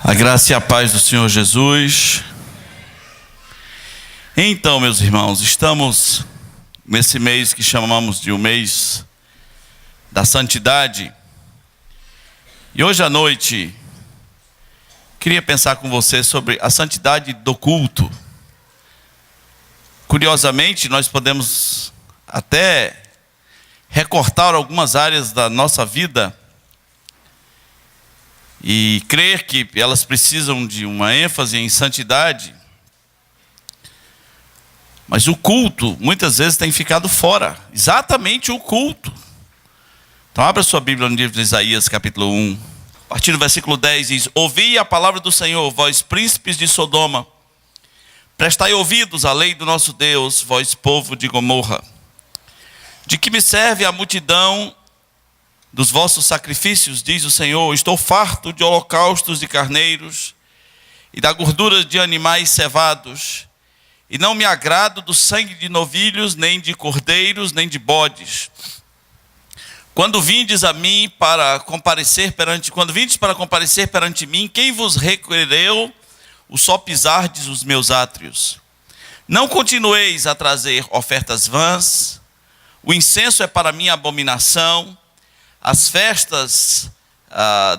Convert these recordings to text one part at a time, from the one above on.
A graça e a paz do Senhor Jesus. Então, meus irmãos, estamos nesse mês que chamamos de o mês da santidade. E hoje à noite, queria pensar com você sobre a santidade do culto. Curiosamente, nós podemos até recortar algumas áreas da nossa vida e crer que elas precisam de uma ênfase em santidade, mas o culto muitas vezes tem ficado fora, exatamente o culto. Então abra sua Bíblia no livro de Isaías capítulo 1, a partir do versículo 10 diz: ouvi a palavra do Senhor, vós príncipes de Sodoma, prestai ouvidos à lei do nosso Deus, vós povo de Gomorra. De que me serve a multidão dos vossos sacrifícios, diz o Senhor? Estou farto de holocaustos de carneiros e da gordura de animais cevados, e não me agrado do sangue de novilhos, nem de cordeiros, nem de bodes. Quando vindes para comparecer perante mim, quem vos requereu o só pisardes os meus átrios? Não continueis a trazer ofertas vãs, o incenso é para mim abominação. As festas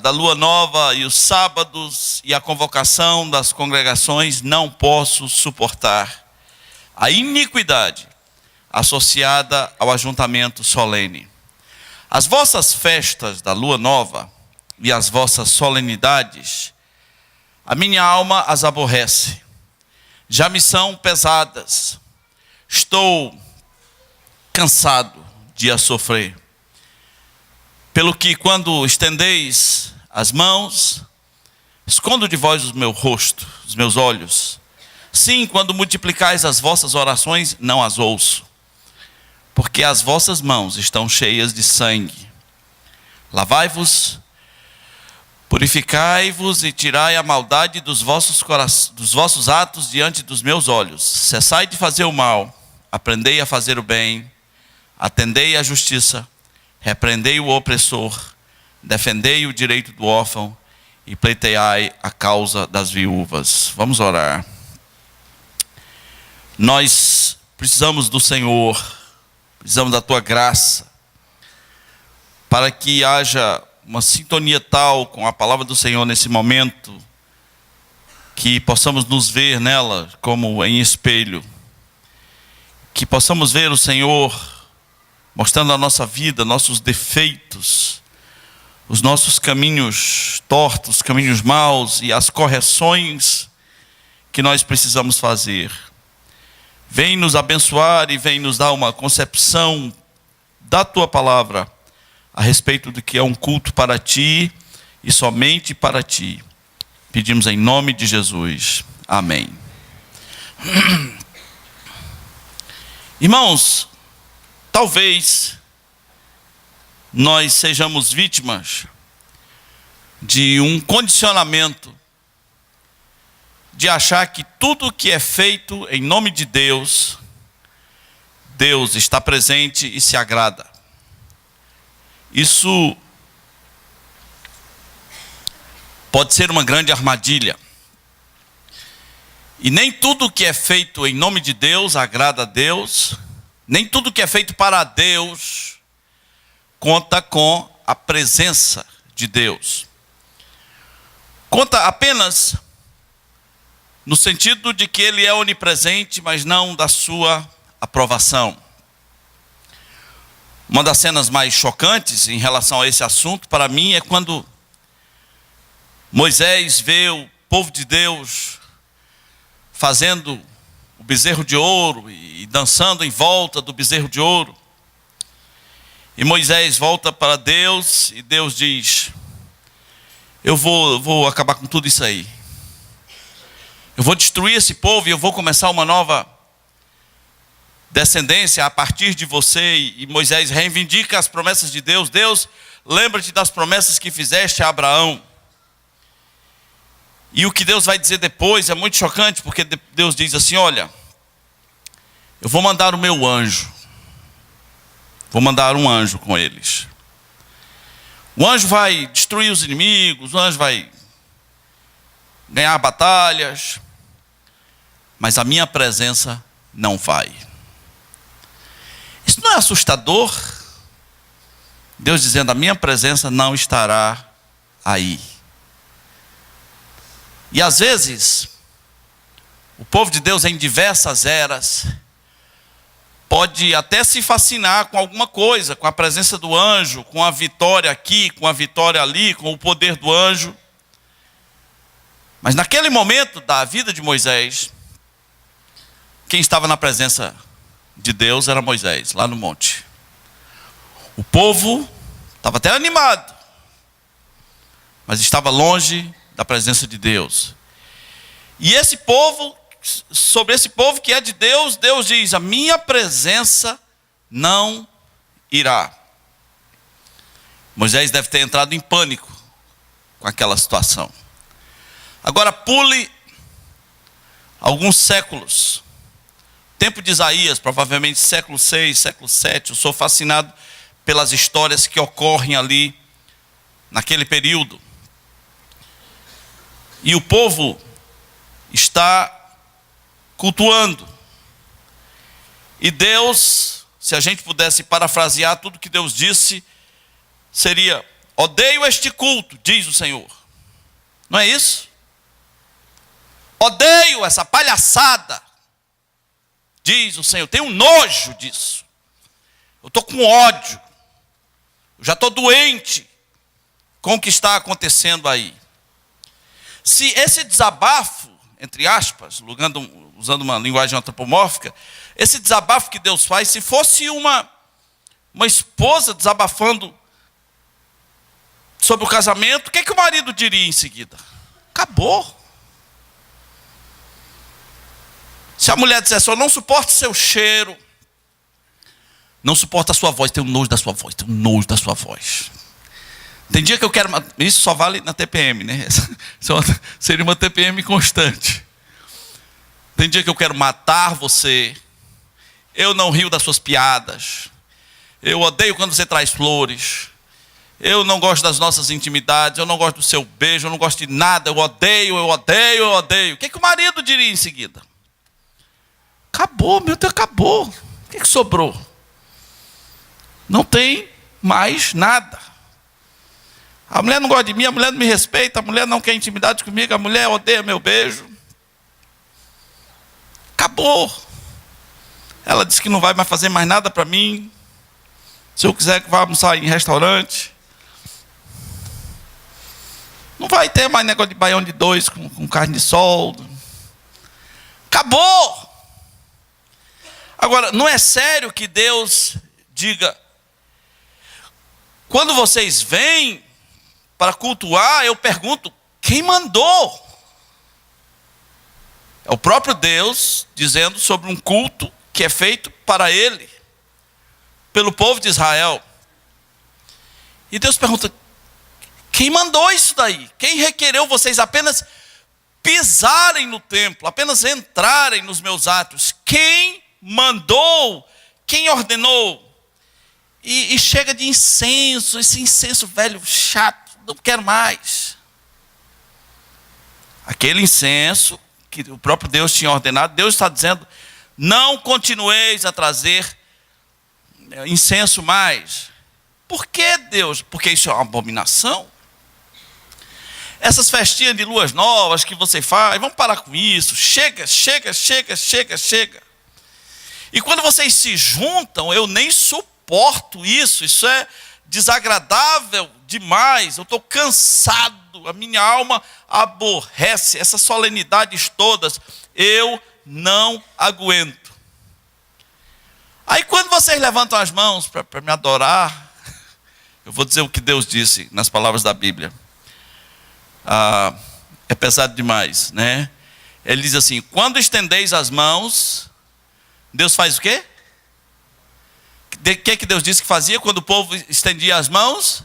da lua nova e os sábados e a convocação das congregações não posso suportar. A iniquidade associada ao ajuntamento solene. As vossas festas da lua nova e as vossas solenidades, a minha alma as aborrece. Já me são pesadas. Estou cansado de as sofrer. Pelo que, quando estendeis as mãos, escondo de vós o meu rosto, os meus olhos. Sim, quando multiplicais as vossas orações, não as ouço. Porque as vossas mãos estão cheias de sangue. Lavai-vos, purificai-vos e tirai a maldade dos vossos atos diante dos meus olhos. Cessai de fazer o mal, aprendei a fazer o bem, atendei à justiça. Repreendei o opressor, defendei o direito do órfão e pleiteai a causa das viúvas. Vamos orar. Nós precisamos do Senhor, precisamos da Tua graça, para que haja uma sintonia tal com a palavra do Senhor nesse momento, que possamos nos ver nela como em espelho, que possamos ver o Senhor mostrando a nossa vida, nossos defeitos, os nossos caminhos tortos, caminhos maus e as correções que nós precisamos fazer. Vem nos abençoar e vem nos dar uma concepção da Tua palavra a respeito do que é um culto para Ti e somente para Ti. Pedimos em nome de Jesus. Amém. Irmãos, talvez nós sejamos vítimas de um condicionamento de achar que tudo que é feito em nome de Deus, Deus está presente e se agrada. Isso pode ser uma grande armadilha. E nem tudo que é feito em nome de Deus agrada a Deus. Nem tudo que é feito para Deus conta com a presença de Deus. Conta apenas no sentido de que Ele é onipresente, mas não da sua aprovação. Uma das cenas mais chocantes em relação a esse assunto, para mim, é quando Moisés vê o povo de Deus fazendo o bezerro de ouro e dançando em volta do bezerro de ouro. E Moisés volta para Deus e Deus diz: eu vou acabar com tudo isso aí. Eu vou destruir esse povo e eu vou começar uma nova descendência a partir de você. E Moisés reivindica as promessas de Deus. Deus, lembra-te das promessas que fizeste a Abraão. E o que Deus vai dizer depois é muito chocante, porque Deus diz assim: olha, eu vou mandar o meu anjo. Vou mandar um anjo com eles. O anjo vai destruir os inimigos, o anjo vai ganhar batalhas, mas a minha presença não vai. Isso não é assustador? Deus dizendo, a minha presença não estará aí. E às vezes, o povo de Deus em diversas eras, pode até se fascinar com alguma coisa, com a presença do anjo, com a vitória aqui, com a vitória ali, com o poder do anjo. Mas naquele momento da vida de Moisés, quem estava na presença de Deus era Moisés, lá no monte. O povo estava até animado, mas estava longe da presença de Deus. E esse povo, sobre esse povo que é de Deus, Deus diz, a minha presença não irá. Moisés deve ter entrado em pânico com aquela situação. Agora pule alguns séculos. Tempo de Isaías, provavelmente século 6, século 7. Eu sou fascinado pelas histórias que ocorrem ali, naquele período. E o povo está cultuando. E Deus, se a gente pudesse parafrasear tudo que Deus disse, seria, odeio este culto, diz o Senhor. Não é isso? Odeio essa palhaçada, diz o Senhor. Tenho nojo disso. Eu estou com ódio. Eu já estou doente com o que está acontecendo aí. Se esse desabafo, entre aspas, usando uma linguagem antropomórfica, esse desabafo que Deus faz, se fosse uma esposa desabafando sobre o casamento, o que o marido diria em seguida? Acabou. Se a mulher dissesse, eu não suporto seu cheiro, não suporto a sua voz, tenho nojo da sua voz, tenho nojo da sua voz. Tem dia que eu quero, isso só vale na TPM, né? Seria uma TPM constante. Tem dia que eu quero matar você, eu não rio das suas piadas, eu odeio quando você traz flores, eu não gosto das nossas intimidades, eu não gosto do seu beijo, eu não gosto de nada, eu odeio, eu odeio, eu odeio. O que o marido diria em seguida? Acabou, meu Deus, acabou. O que sobrou? Não tem mais nada. A mulher não gosta de mim, a mulher não me respeita, a mulher não quer intimidade comigo, a mulher odeia meu beijo. Acabou. Ela disse que não vai mais fazer mais nada para mim. Se eu quiser que vá almoçar em restaurante, não vai ter mais negócio de baião de dois com carne de sol. Acabou. Agora, não é sério que Deus diga, quando vocês vêm para cultuar, eu pergunto, quem mandou? É o próprio Deus dizendo sobre um culto que é feito para Ele, pelo povo de Israel. E Deus pergunta, quem mandou isso daí? Quem requereu vocês apenas pisarem no templo, apenas entrarem nos meus atos? Quem mandou? Quem ordenou? E chega de incenso, esse incenso velho, chato, não quero mais. Aquele incenso que o próprio Deus tinha ordenado, Deus está dizendo, não continueis a trazer incenso mais. Por que, Deus? Porque isso é uma abominação. Essas festinhas de luas novas que você faz, vamos parar com isso. Chega. E quando vocês se juntam, eu nem suporto isso. Isso é desagradável demais. Eu estou cansado. A minha alma aborrece essas solenidades todas. Eu não aguento. Aí quando vocês levantam as mãos para me adorar, eu vou dizer o que Deus disse nas palavras da Bíblia. É pesado demais, né? Ele diz assim, quando estendeis as mãos, Deus faz o quê? O que Deus disse que fazia quando o povo estendia as mãos?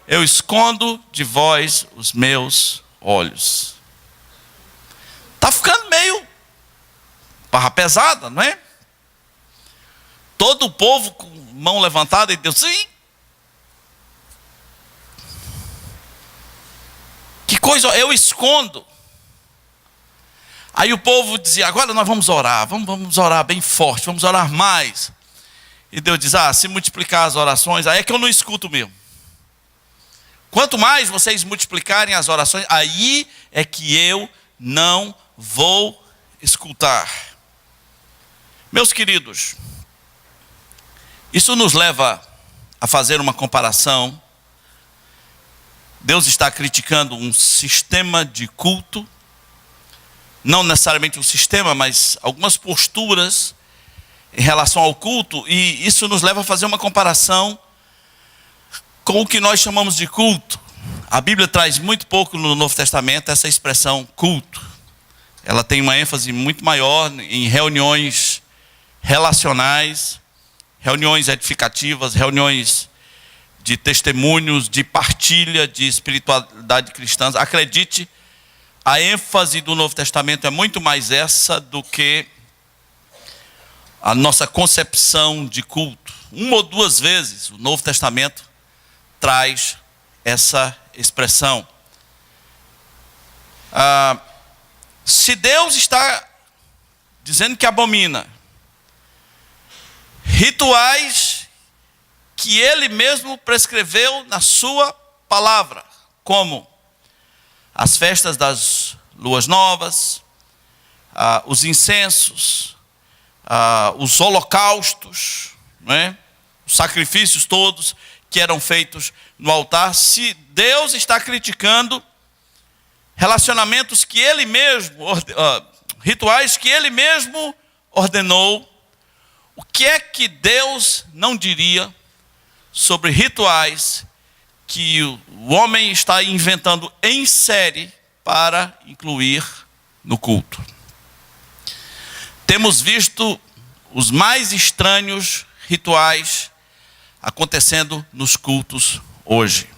Eu escondo de vós os meus olhos. Está ficando meio barra pesada, não é? Todo o povo com mão levantada e Deus, sim. Que coisa, eu escondo. Aí o povo dizia, agora nós vamos orar, vamos orar bem forte, vamos orar mais. E Deus diz, se multiplicar as orações, aí é que eu não escuto mesmo. Quanto mais vocês multiplicarem as orações, aí é que eu não vou escutar. Meus queridos, isso nos leva a fazer uma comparação. Deus está criticando um sistema de culto, não necessariamente um sistema, mas algumas posturas em relação ao culto, e isso nos leva a fazer uma comparação com o que nós chamamos de culto. A Bíblia traz muito pouco no Novo Testamento essa expressão culto. Ela tem uma ênfase muito maior em reuniões relacionais, reuniões edificativas, reuniões de testemunhos, de partilha, de espiritualidade cristã. Acredite, a ênfase do Novo Testamento é muito mais essa do que a nossa concepção de culto. Uma ou duas vezes o Novo Testamento traz essa expressão. Se Deus está dizendo que abomina rituais que Ele mesmo prescreveu na sua palavra, como as festas das luas novas, os incensos, os holocaustos, né? Os sacrifícios todos que eram feitos no altar. Se Deus está criticando relacionamentos que Ele mesmo, rituais que Ele mesmo ordenou, o que é que Deus não diria sobre rituais que o homem está inventando em série para incluir no culto? Temos visto os mais estranhos rituais acontecendo nos cultos hoje.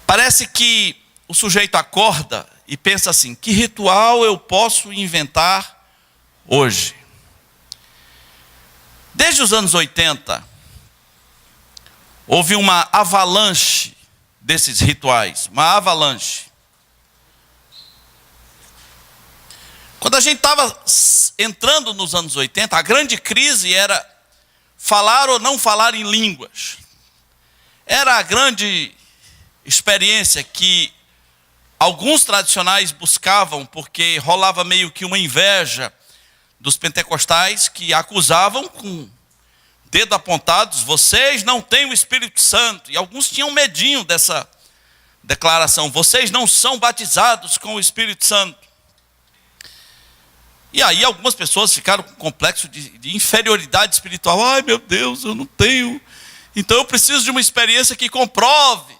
Parece que o sujeito acorda e pensa assim: que ritual eu posso inventar hoje? Desde os anos 80, houve uma avalanche desses rituais, uma avalanche. Quando a gente estava entrando nos anos 80, a grande crise era falar ou não falar em línguas. Era a grande experiência que alguns tradicionais buscavam, porque rolava meio que uma inveja dos pentecostais que acusavam com dedo apontados: vocês não têm o Espírito Santo. E alguns tinham medinho dessa declaração: vocês não são batizados com o Espírito Santo. E aí algumas pessoas ficaram com complexo de inferioridade espiritual. Ai, meu Deus, eu não tenho. Então eu preciso de uma experiência que comprove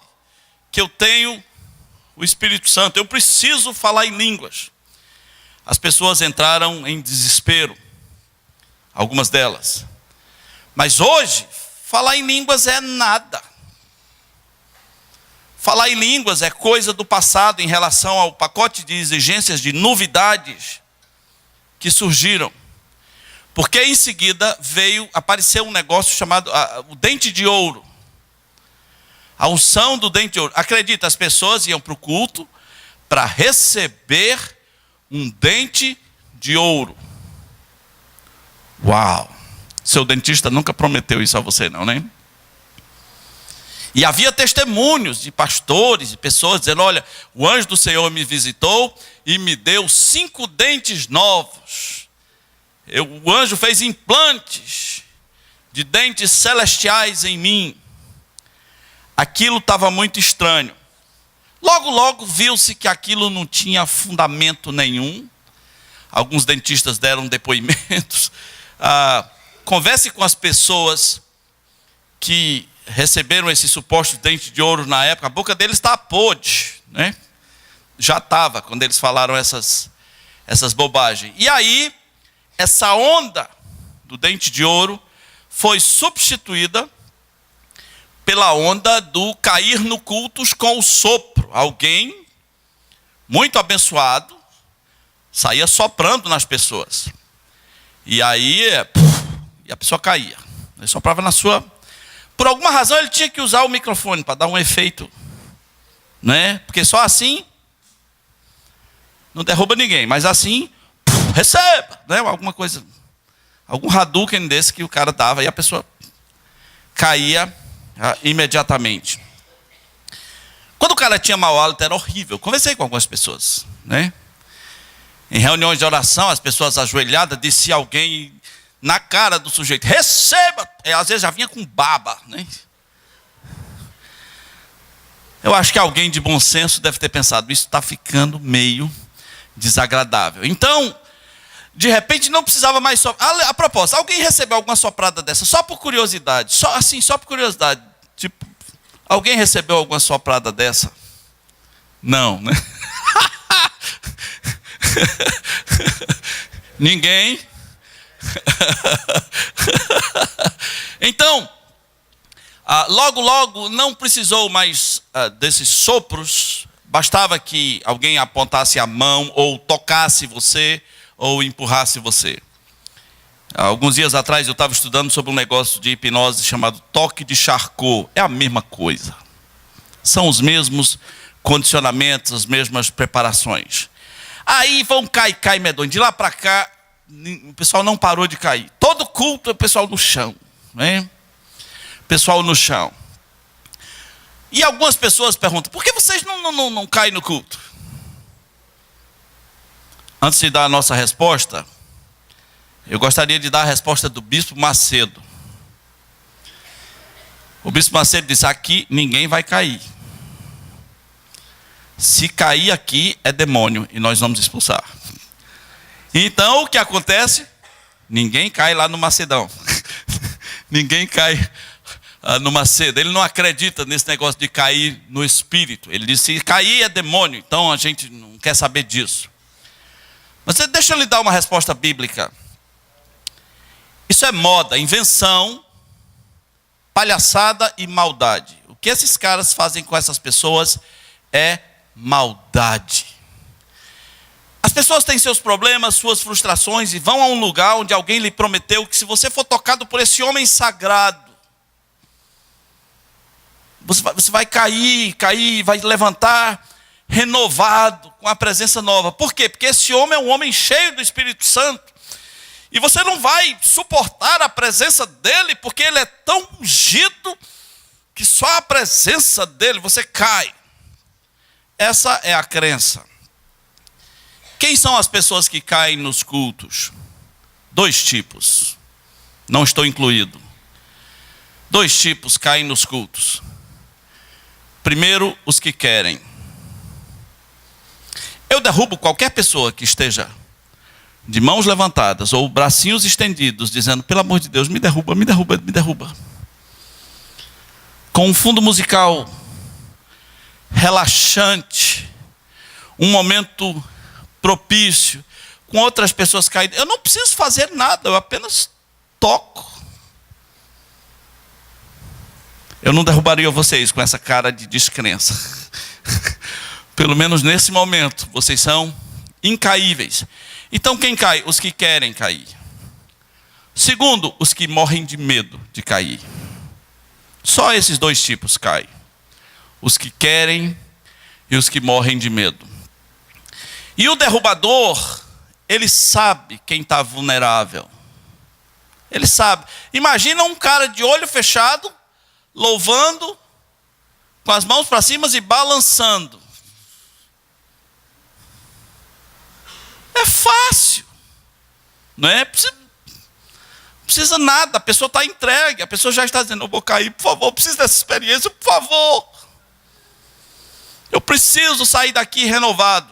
que eu tenho o Espírito Santo. Eu preciso falar em línguas. As pessoas entraram em desespero, algumas delas. Mas hoje, falar em línguas é nada. Falar em línguas é coisa do passado em relação ao pacote de exigências, de novidades que surgiram. Porque em seguida apareceu um negócio chamado o dente de ouro. A unção do dente de ouro. Acredita, as pessoas iam para o culto para receber um dente de ouro. Uau! Seu dentista nunca prometeu isso a você, não, né? E havia testemunhos de pastores e pessoas dizendo: olha, o anjo do Senhor me visitou e me deu 5 dentes novos. O anjo fez implantes de dentes celestiais em mim. Aquilo estava muito estranho. Logo viu-se que aquilo não tinha fundamento nenhum. Alguns dentistas deram depoimentos. Converse com as pessoas que receberam esse suposto dente de ouro na época. A boca deles está podre, né? Já estava quando eles falaram essas bobagens. E aí, essa onda do dente de ouro foi substituída pela onda do cair no cultos com o sopro. Alguém muito abençoado saía soprando nas pessoas. E aí, e a pessoa caía. Ele soprava na sua... Por alguma razão ele tinha que usar o microfone para dar um efeito, né? Porque só assim Não derruba ninguém, mas assim, receba, né? Alguma coisa, algum Hadouken desse que o cara dava e a pessoa caía imediatamente. Quando o cara tinha mau hálito era horrível. Conversei com algumas pessoas, né? Em reuniões de oração, as pessoas ajoelhadas, descia alguém na cara do sujeito, receba! Às vezes já vinha com baba, né? Eu acho que alguém de bom senso deve ter pensado, isso está ficando meio desagradável. Então, de repente não precisava mais soprar. A propósito, alguém recebeu alguma soprada dessa, só por curiosidade, só por curiosidade. Tipo, alguém recebeu alguma soprada dessa? Não, né? Ninguém. Então, logo não precisou mais desses sopros. Bastava que alguém apontasse a mão, ou tocasse você, ou empurrasse você. Alguns dias atrás eu estava estudando sobre um negócio de hipnose chamado toque de Charcot. É a mesma coisa. São os mesmos condicionamentos, as mesmas preparações. Aí vão cai medonho. De lá para cá, o pessoal não parou de cair. Todo culto é o pessoal no chão, né? Pessoal no chão. E algumas pessoas perguntam, por que vocês não caem no culto? Antes de dar a nossa resposta, eu gostaria de dar a resposta do Bispo Macedo. O Bispo Macedo disse, aqui ninguém vai cair. Se cair aqui é demônio e nós vamos expulsar. Então o que acontece? Ninguém cai lá no Macedão. Ninguém cai no Macedo. Ele não acredita nesse negócio de cair no espírito. Ele disse, se cair é demônio, então a gente não quer saber disso. Mas deixa eu lhe dar uma resposta bíblica. Isso é moda, invenção, palhaçada e maldade. O que esses caras fazem com essas pessoas é maldade. As pessoas têm seus problemas, suas frustrações e vão a um lugar onde alguém lhe prometeu que se você for tocado por esse homem sagrado, você vai cair, vai levantar renovado, com a presença nova. Por quê? Porque esse homem é um homem cheio do Espírito Santo. E você não vai suportar a presença dele, porque ele é tão ungido, que só a presença dele você cai. Essa é a crença. Quem são as pessoas que caem nos cultos? 2 tipos. Não estou incluído. 2 tipos caem nos cultos. Primeiro, os que querem. Eu derrubo qualquer pessoa que esteja de mãos levantadas ou bracinhos estendidos, dizendo, pelo amor de Deus, me derruba, me derruba, me derruba. Com um fundo musical relaxante, um momento propício, com outras pessoas caídas. Eu não preciso fazer nada, eu apenas toco. Eu não derrubaria vocês com essa cara de descrença. Pelo menos nesse momento, vocês são incaíveis. Então quem cai? Os que querem cair. Segundo, os que morrem de medo de cair. Só esses 2 tipos caem. Os que querem e os que morrem de medo. E o derrubador, ele sabe quem está vulnerável. Ele sabe. Imagina um cara de olho fechado, louvando, com as mãos para cima e balançando. É fácil. Não é? Precisa nada. A pessoa está entregue. A pessoa já está dizendo, eu vou cair, por favor. Eu preciso dessa experiência, por favor. Eu preciso sair daqui renovado.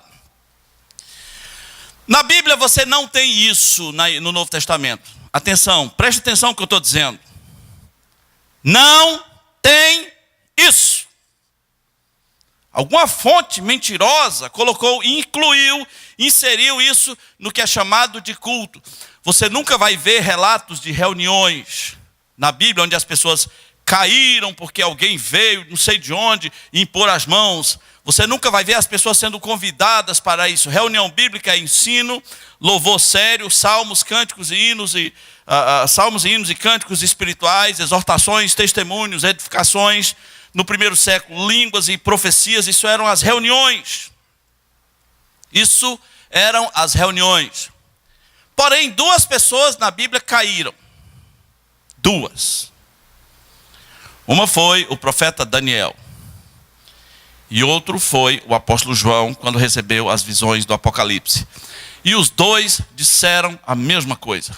Na Bíblia você não tem isso no Novo Testamento. Atenção, preste atenção no que eu estou dizendo. Não tem isso. Alguma fonte mentirosa colocou, incluiu, inseriu isso no que é chamado de culto. Você nunca vai ver relatos de reuniões na Bíblia onde as pessoas caíram porque alguém veio, não sei de onde, impor as mãos. Você nunca vai ver as pessoas sendo convidadas para isso. Reunião bíblica é ensino, louvor sério, salmos, cânticos e hinos salmos e hinos e cânticos espirituais, exortações, testemunhos, edificações. No primeiro século, línguas e profecias, isso eram as reuniões. Isso eram as reuniões. Porém, 2 pessoas na Bíblia caíram. 2. Uma foi o profeta Daniel. E outro foi o apóstolo João, quando recebeu as visões do Apocalipse. E os 2 disseram a mesma coisa.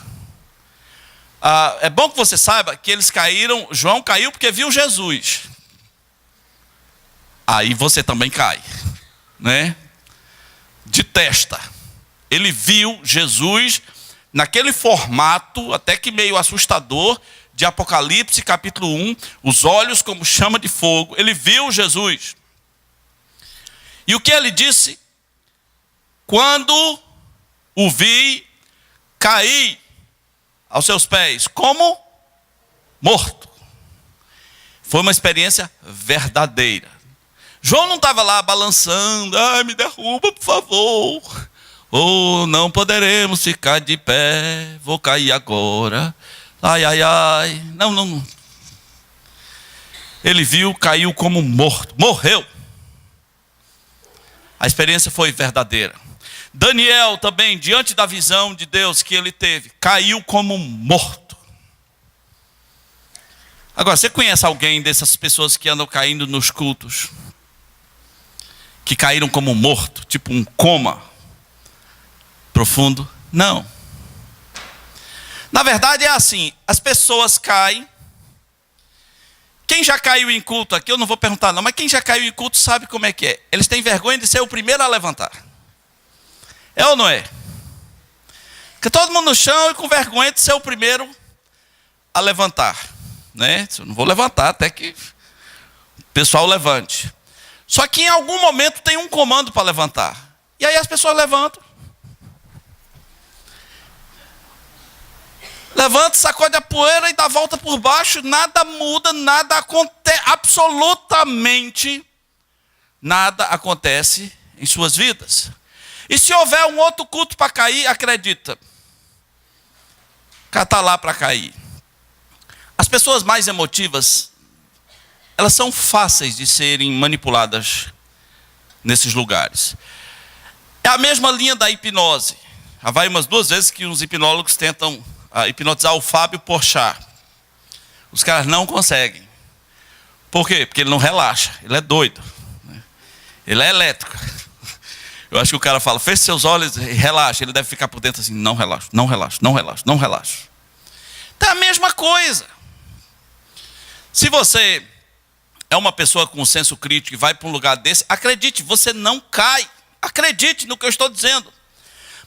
É bom que você saiba que eles caíram. João caiu porque viu Jesus. Aí você também cai, né? De testa. Ele viu Jesus naquele formato, até que meio assustador, de Apocalipse capítulo 1, os olhos como chama de fogo. Ele viu Jesus. E o que ele disse? Quando o vi, caí aos seus pés, como morto. Foi uma experiência verdadeira. João não estava lá balançando, ai, me derruba, por favor. Oh, não poderemos ficar de pé, vou cair agora. Ai, ai, ai. Não. Ele viu, caiu como morto, morreu. A experiência foi verdadeira. Daniel também, diante da visão de Deus que ele teve, caiu como morto. Agora, você conhece alguém dessas pessoas que andam caindo nos cultos? Que caíram como morto, tipo um coma profundo? Não. Na verdade é assim, as pessoas caem. Quem já caiu em culto aqui, eu não vou perguntar não, mas quem já caiu em culto sabe como é que é. Eles têm vergonha de ser o primeiro a levantar. É ou não é? Fica todo mundo no chão e com vergonha de ser o primeiro a levantar, né? Eu não vou levantar até que o pessoal levante. Só que em algum momento tem um comando para levantar. E aí as pessoas levantam. Levanta, sacode a poeira e dá a volta por baixo. Nada muda, nada acontece. Absolutamente nada acontece em suas vidas. E se houver um outro culto para cair, acredita. O cara está lá para cair. As pessoas mais emotivas, elas são fáceis de serem manipuladas nesses lugares. É a mesma linha da hipnose. Já vai umas 2 vezes que os hipnólogos tentam hipnotizar o Fábio Porchat. Os caras não conseguem. Por quê? Porque ele não relaxa. Ele é doido. Ele é elétrico. Eu acho que o cara fala, feche seus olhos e relaxa. Ele deve ficar por dentro assim, não relaxa, não relaxa, não relaxa, não relaxa. Então é a mesma coisa. Se você é uma pessoa com senso crítico e vai para um lugar desse, acredite, você não cai. Acredite no que eu estou dizendo.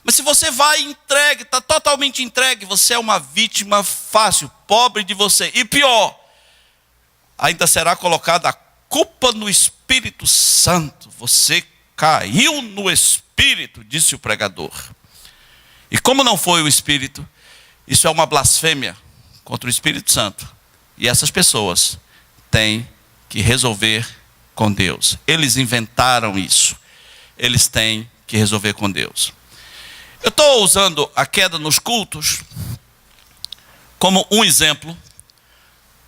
Mas se você vai entregue, está totalmente entregue, você é uma vítima fácil, pobre de você. E pior, ainda será colocada a culpa no Espírito Santo. Você caiu no Espírito, disse o pregador. E como não foi o Espírito, isso é uma blasfêmia contra o Espírito Santo. E essas pessoas têm que resolver com Deus. Eles inventaram isso. Eles têm que resolver com Deus. Eu estou usando a queda nos cultos como um exemplo,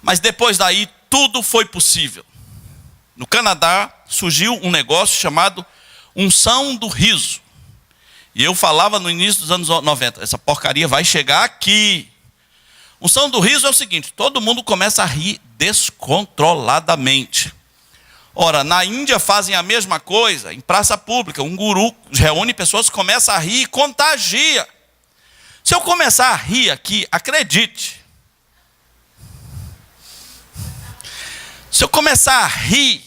mas depois daí tudo foi possível. No Canadá surgiu um negócio chamado unção do riso. E eu falava no início dos anos 90, essa porcaria vai chegar aqui. Unção do riso é o seguinte, todo mundo começa a rir descontroladamente. Ora, na Índia fazem a mesma coisa, em praça pública, um guru reúne pessoas, começa a rir e contagia. Se eu começar a rir aqui, acredite. Se eu começar a rir,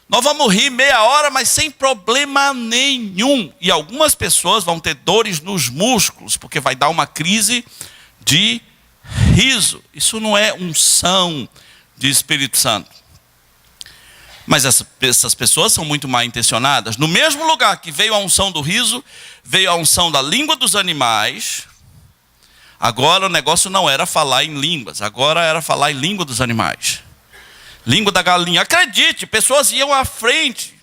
nós vamos rir meia hora, mas sem problema nenhum. E algumas pessoas vão ter dores nos músculos, porque vai dar uma crise de riso. Isso não é unção de Espírito Santo. Mas essas pessoas são muito mal intencionadas. No mesmo lugar que veio a unção do riso, veio a unção da língua dos animais. Agora o negócio não era falar em línguas, agora era falar em língua dos animais. Língua da galinha. Acredite, pessoas iam à frente.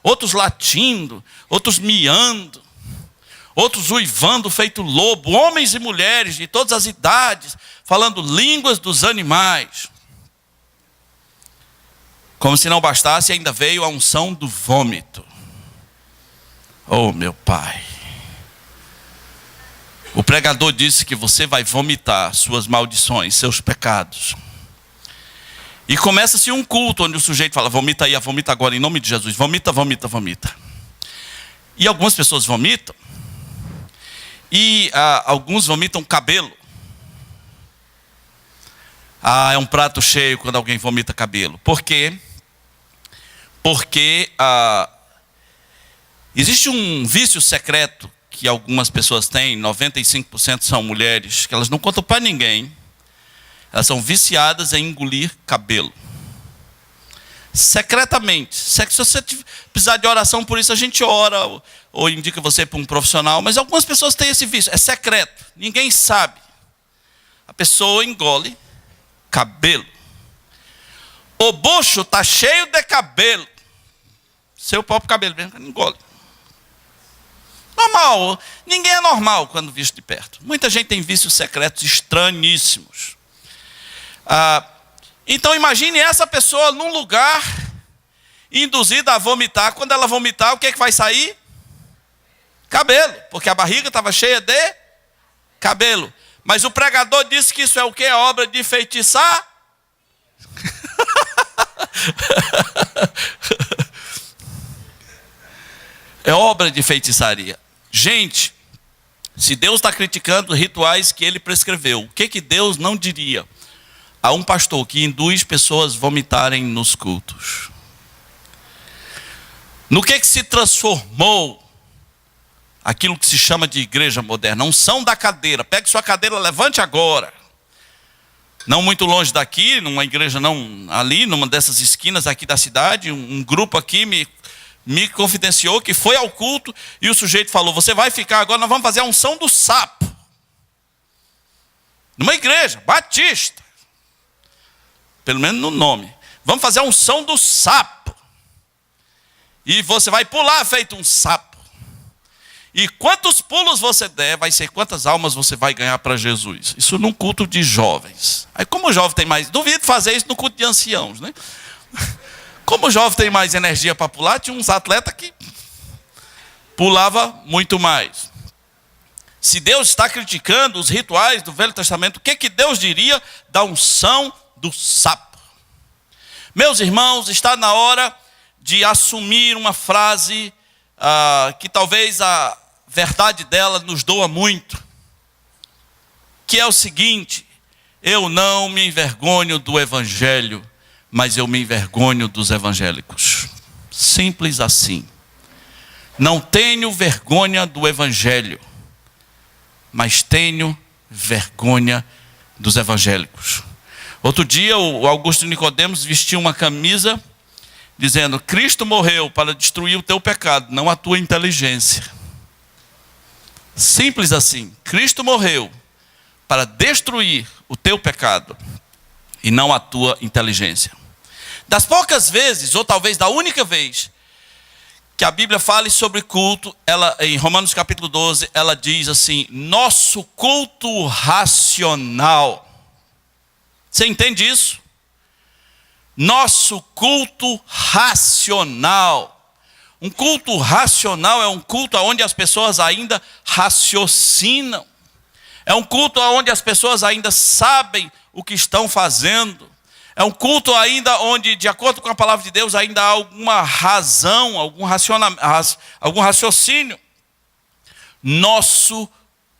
Outros latindo, outros miando, outros uivando feito lobo. Homens e mulheres de todas as idades, falando línguas dos animais. Como se não bastasse, ainda veio a unção do vômito. Oh, meu Pai. O pregador disse que você vai vomitar suas maldições, seus pecados. E começa-se um culto onde o sujeito fala: vomita aí, vomita agora em nome de Jesus. Vomita, vomita, vomita. E algumas pessoas vomitam. E alguns vomitam cabelo. É um prato cheio quando alguém vomita cabelo. Por quê? Porque existe um vício secreto que algumas pessoas têm, 95% são mulheres, que elas não contam para ninguém. Elas são viciadas em engolir cabelo. Secretamente. Se você precisar de oração por isso, a gente ora ou indica você para um profissional. Mas algumas pessoas têm esse vício. É secreto. Ninguém sabe. A pessoa engole cabelo. O bucho está cheio de cabelo. Seu próprio cabelo mesmo, engole. Normal. Ninguém é normal quando visto de perto. Muita gente tem vícios secretos estranhíssimos. Então imagine essa pessoa num lugar induzida a vomitar. Quando ela vomitar, o que é que vai sair? Cabelo, porque a barriga estava cheia de cabelo. Mas o pregador disse que isso é o que? Obra de feitiçar? É obra de feitiçaria. Gente, se Deus está criticando rituais que ele prescreveu, o que Deus não diria a um pastor que induz pessoas a vomitarem nos cultos? No que se transformou aquilo que se chama de igreja moderna? A unção da cadeira. Pegue sua cadeira, levante agora. Não muito longe daqui, numa igreja não ali, numa dessas esquinas aqui da cidade, um grupo aqui me confidenciou que foi ao culto e o sujeito falou: você vai ficar agora, nós vamos fazer a unção do sapo. Numa igreja batista. Pelo menos no nome. Vamos fazer a unção do sapo. E você vai pular feito um sapo. E quantos pulos você der, vai ser quantas almas você vai ganhar para Jesus. Isso num culto de jovens. Aí como o jovem tem mais... Duvido fazer isso no culto de anciãos, né? Como o jovem tem mais energia para pular, tinha uns atletas que pulava muito mais. Se Deus está criticando os rituais do Velho Testamento, o que Deus diria da unção do sapo? Meus irmãos, está na hora de assumir uma frase que talvez a verdade dela nos doa muito, que é o seguinte: eu não me envergonho do evangelho, mas eu me envergonho dos evangélicos. Simples assim. Não tenho vergonha do evangelho, mas tenho vergonha dos evangélicos. Outro dia o Augusto Nicodemos vestiu uma camisa dizendo: Cristo morreu para destruir o teu pecado, não a tua inteligência. Simples assim. Cristo morreu para destruir o teu pecado e não a tua inteligência. Das poucas vezes, ou talvez da única vez, que a Bíblia fale sobre culto, em Romanos capítulo 12, ela diz assim: nosso culto racional. Você entende isso? Nosso culto racional. Um culto racional é um culto onde as pessoas ainda raciocinam. É um culto onde as pessoas ainda sabem o que estão fazendo. É um culto ainda onde, de acordo com a palavra de Deus, ainda há alguma razão, algum raciocínio. Nosso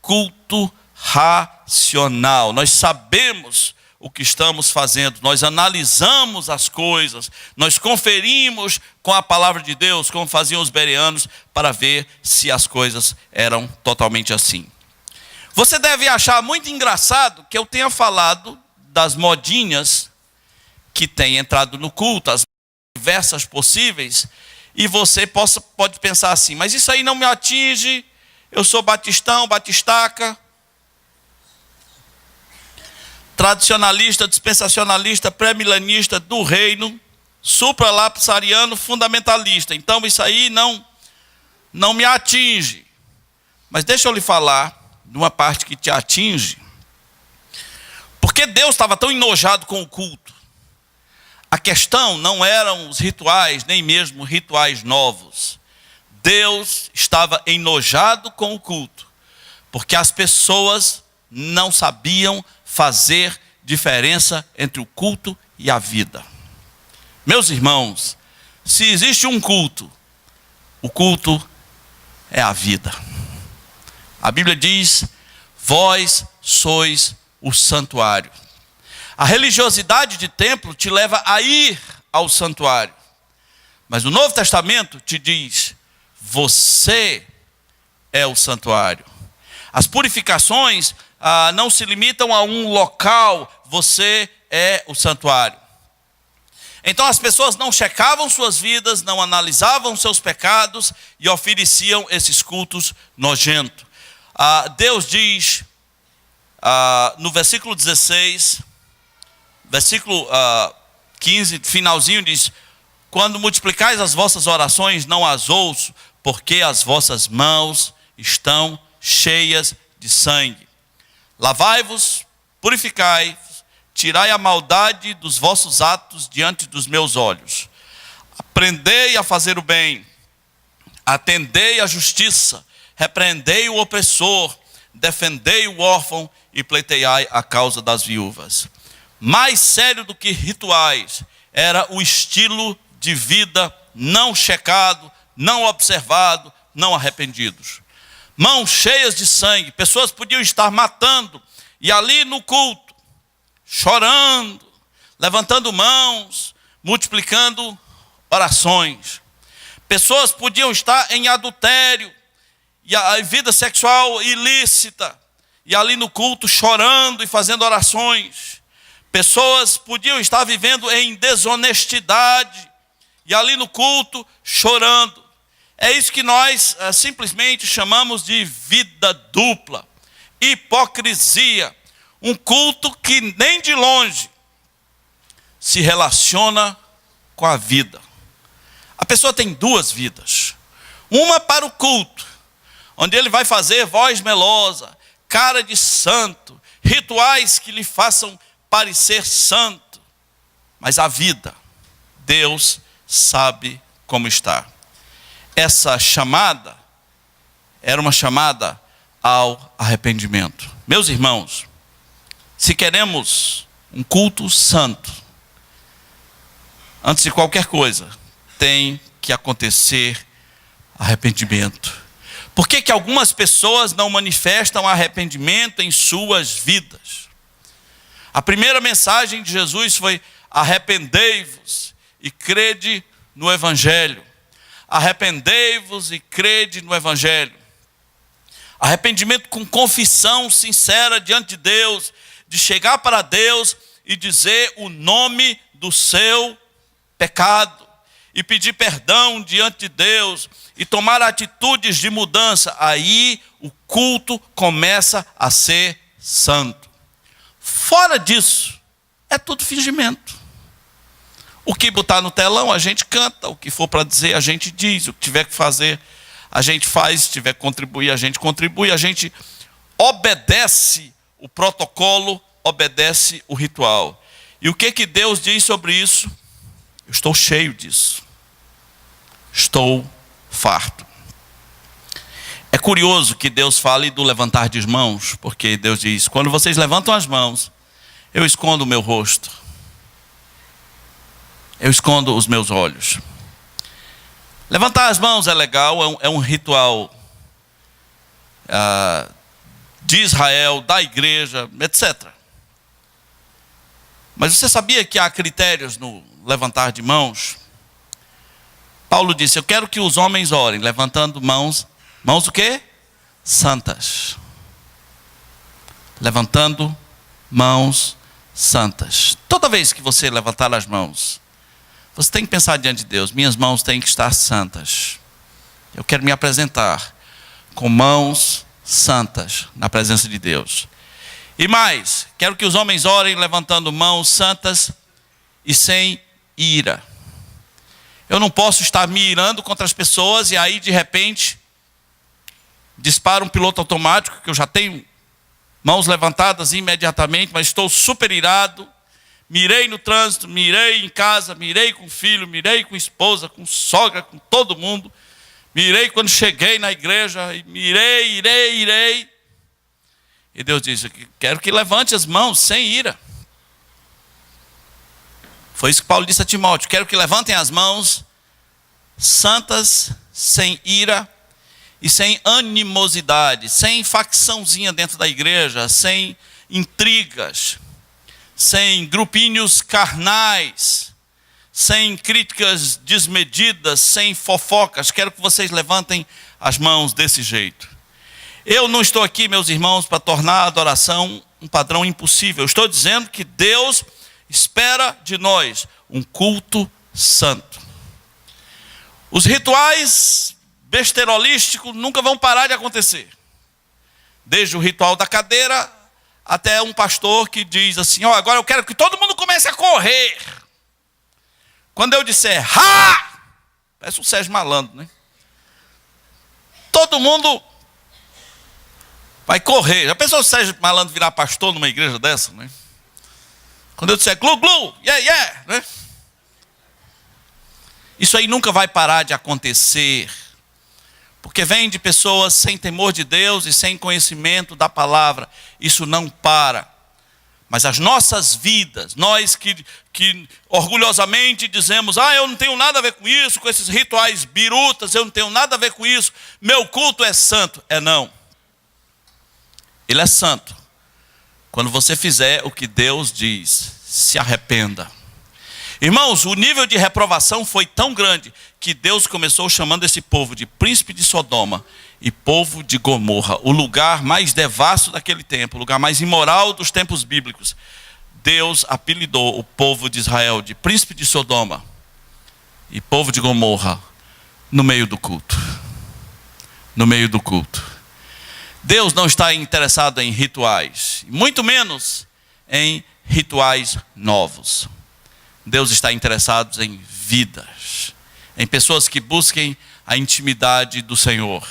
culto racional. Nós sabemos o que estamos fazendo, nós analisamos as coisas, nós conferimos com a palavra de Deus, como faziam os bereanos, para ver se as coisas eram totalmente assim. Você deve achar muito engraçado que eu tenha falado das modinhas que têm entrado no culto, as diversas possíveis, e você pode pensar assim: mas isso aí não me atinge, eu sou batistão, batistaca, tradicionalista, dispensacionalista, pré-milenista do reino, supralapsariano, fundamentalista. Então isso aí não me atinge. Mas deixa eu lhe falar de uma parte que te atinge. Porque Deus estava tão enojado com o culto, A questão não eram os rituais, nem mesmo rituais novos. Deus estava enojado com o culto, porque as pessoas não sabiam fazer diferença entre o culto e a vida. Meus irmãos, se existe um culto, o culto é a vida. A Bíblia diz: vós sois o santuário. A religiosidade de templo te leva a ir ao santuário. Mas o Novo Testamento te diz: você é o santuário. As purificações não se limitam a um local, você é o santuário. Então as pessoas não checavam suas vidas, não analisavam seus pecados e ofereciam esses cultos nojentos. Deus diz no versículo 16, versículo 15, finalzinho, diz: quando multiplicais as vossas orações, não as ouço, porque as vossas mãos estão cheias de sangue. Lavai-vos, purificai, tirai a maldade dos vossos atos diante dos meus olhos. Aprendei a fazer o bem, atendei a justiça, repreendei o opressor, defendei o órfão e pleiteai a causa das viúvas. Mais sério do que rituais era o estilo de vida não checado, não observado, não arrependidos. Mãos cheias de sangue, pessoas podiam estar matando, e ali no culto, chorando, levantando mãos, multiplicando orações. Pessoas podiam estar em adultério, e a vida sexual ilícita, e ali no culto chorando e fazendo orações. Pessoas podiam estar vivendo em desonestidade, e ali no culto chorando. É isso que nós simplesmente chamamos de vida dupla, hipocrisia. Um culto que nem de longe se relaciona com a vida. A pessoa tem duas vidas. Uma para o culto, onde ele vai fazer voz melosa, cara de santo, rituais que lhe façam parecer santo. Mas a vida, Deus sabe como está. Essa chamada era uma chamada ao arrependimento. Meus irmãos, se queremos um culto santo, antes de qualquer coisa, tem que acontecer arrependimento. Por que algumas pessoas não manifestam arrependimento em suas vidas? A primeira mensagem de Jesus foi: arrependei-vos e crede no Evangelho. Arrependei-vos e crede no Evangelho. Arrependimento com confissão sincera diante de Deus, de chegar para Deus e dizer o nome do seu pecado, e pedir perdão diante de Deus, e tomar atitudes de mudança. Aí o culto começa a ser santo. Fora disso, é tudo fingimento. O que botar no telão, a gente canta. O que for para dizer, a gente diz. O que tiver que fazer, a gente faz. Se tiver que contribuir, a gente contribui. A gente obedece o protocolo, obedece o ritual. E o que Deus diz sobre isso? Eu estou cheio disso. Estou farto. É curioso que Deus fale do levantar de mãos, porque Deus diz: quando vocês levantam as mãos, eu escondo o meu rosto. Eu escondo os meus olhos. Levantar as mãos é legal, é um ritual de Israel, da igreja, etc. Mas você sabia que há critérios no levantar de mãos? Paulo disse: eu quero que os homens orem, levantando mãos. Mãos o quê? Santas. Levantando mãos santas. Toda vez que você levantar as mãos, você tem que pensar diante de Deus: minhas mãos têm que estar santas. Eu quero me apresentar com mãos santas na presença de Deus. E mais, quero que os homens orem levantando mãos santas e sem ira. Eu não posso estar me irando contra as pessoas e aí de repente dispara um piloto automático, que eu já tenho mãos levantadas imediatamente, mas estou super irado. mirei no trânsito, mirei em casa, mirei com filho, mirei com esposa, com sogra, com todo mundo. Mirei quando cheguei na igreja, mirei, irei. E Deus disse: quero que levante as mãos sem ira. Foi isso que Paulo disse a Timóteo: quero que levantem as mãos santas, sem ira e sem animosidade, sem facçãozinha dentro da igreja, sem intrigas, sem grupinhos carnais, sem críticas desmedidas, sem fofocas. Quero que vocês levantem as mãos desse jeito. Eu não estou aqui, meus irmãos, para tornar a adoração um padrão impossível. Eu estou dizendo que Deus espera de nós um culto santo. Os rituais besterolísticos nunca vão parar de acontecer. Desde o ritual da cadeira até um pastor que diz assim: ó, agora eu quero que todo mundo comece a correr. Quando eu disser ha, parece o Sérgio Malandro, né? Todo mundo vai correr. Já pensou o Sérgio Malandro virar pastor numa igreja dessa, né? Quando eu disser glu, glu, yeah, né? Isso aí nunca vai parar de acontecer, porque vem de pessoas sem temor de Deus e sem conhecimento da palavra. Isso não para. Mas as nossas vidas, nós que orgulhosamente dizemos: eu não tenho nada a ver com isso, com esses rituais birutas, eu não tenho nada a ver com isso, meu culto é santo. Não. Ele é santo quando você fizer o que Deus diz. Se arrependa. Irmãos, o nível de reprovação foi tão grande que Deus começou chamando esse povo de príncipe de Sodoma e povo de Gomorra, o lugar mais devasto daquele tempo, o lugar mais imoral dos tempos bíblicos. Deus apelidou o povo de Israel de príncipe de Sodoma e povo de Gomorra no meio do culto. No meio do culto. Deus não está interessado em rituais, muito menos em rituais novos. Deus está interessado em vidas, em pessoas que busquem a intimidade do Senhor,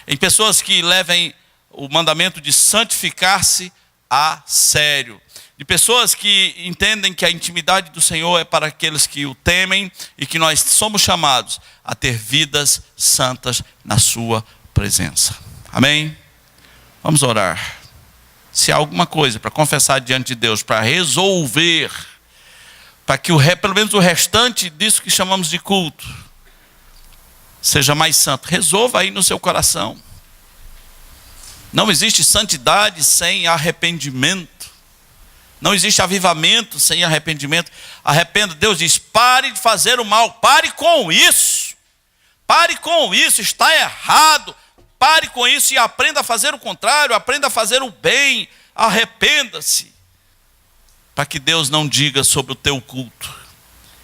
em pessoas que levem o mandamento de santificar-se a sério, de pessoas que entendem que a intimidade do Senhor é para aqueles que o temem e que nós somos chamados a ter vidas santas na sua presença. Amém? Vamos orar. Se há alguma coisa para confessar diante de Deus, para resolver, para que pelo menos o restante disso que chamamos de culto seja mais santo, resolva aí no seu coração. Não existe santidade sem arrependimento. Não existe avivamento sem arrependimento. Arrependa. Deus diz: pare de fazer o mal, pare com isso. Pare com isso, está errado. Pare com isso e aprenda a fazer o contrário, aprenda a fazer o bem. Arrependa-se, para que Deus não diga sobre o teu culto: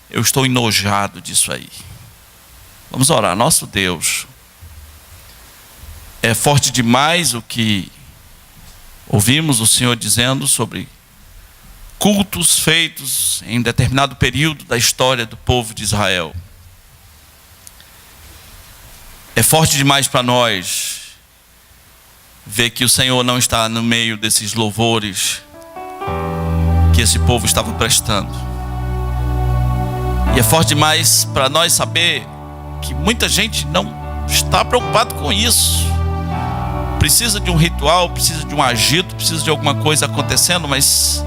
eu estou enojado disso aí. Vamos orar. Nosso Deus, é forte demais o que ouvimos o Senhor dizendo sobre cultos feitos em determinado período da história do povo de Israel. É forte demais para nós ver que o Senhor não está no meio desses louvores que esse povo estava prestando. E é forte demais para nós saber que muita gente não está preocupado com isso. Precisa de um ritual, precisa de um agito, precisa de alguma coisa acontecendo, mas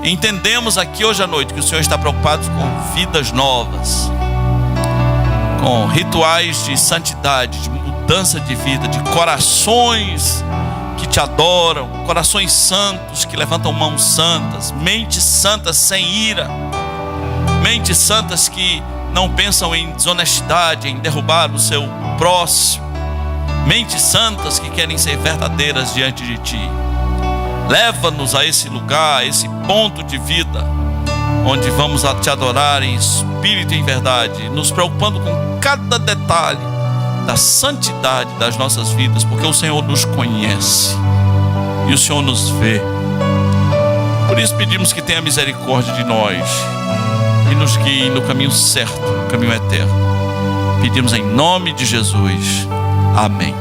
entendemos aqui hoje à noite que o Senhor está preocupado com vidas novas, com rituais de santidade, de mudança de vida, de corações que te adoram, corações santos que levantam mãos santas, mentes santas sem ira, mentes santas que não pensam em desonestidade, em derrubar o seu próximo, mentes santas que querem ser verdadeiras diante de ti. Leva-nos a esse lugar, a esse ponto de vida, onde vamos a te adorar em espírito e em verdade, nos preocupando com cada detalhe da santidade das nossas vidas, porque o Senhor nos conhece e o Senhor nos vê. Por isso pedimos que tenha misericórdia de nós e nos guie no caminho certo, no caminho eterno. Pedimos em nome de Jesus. Amém.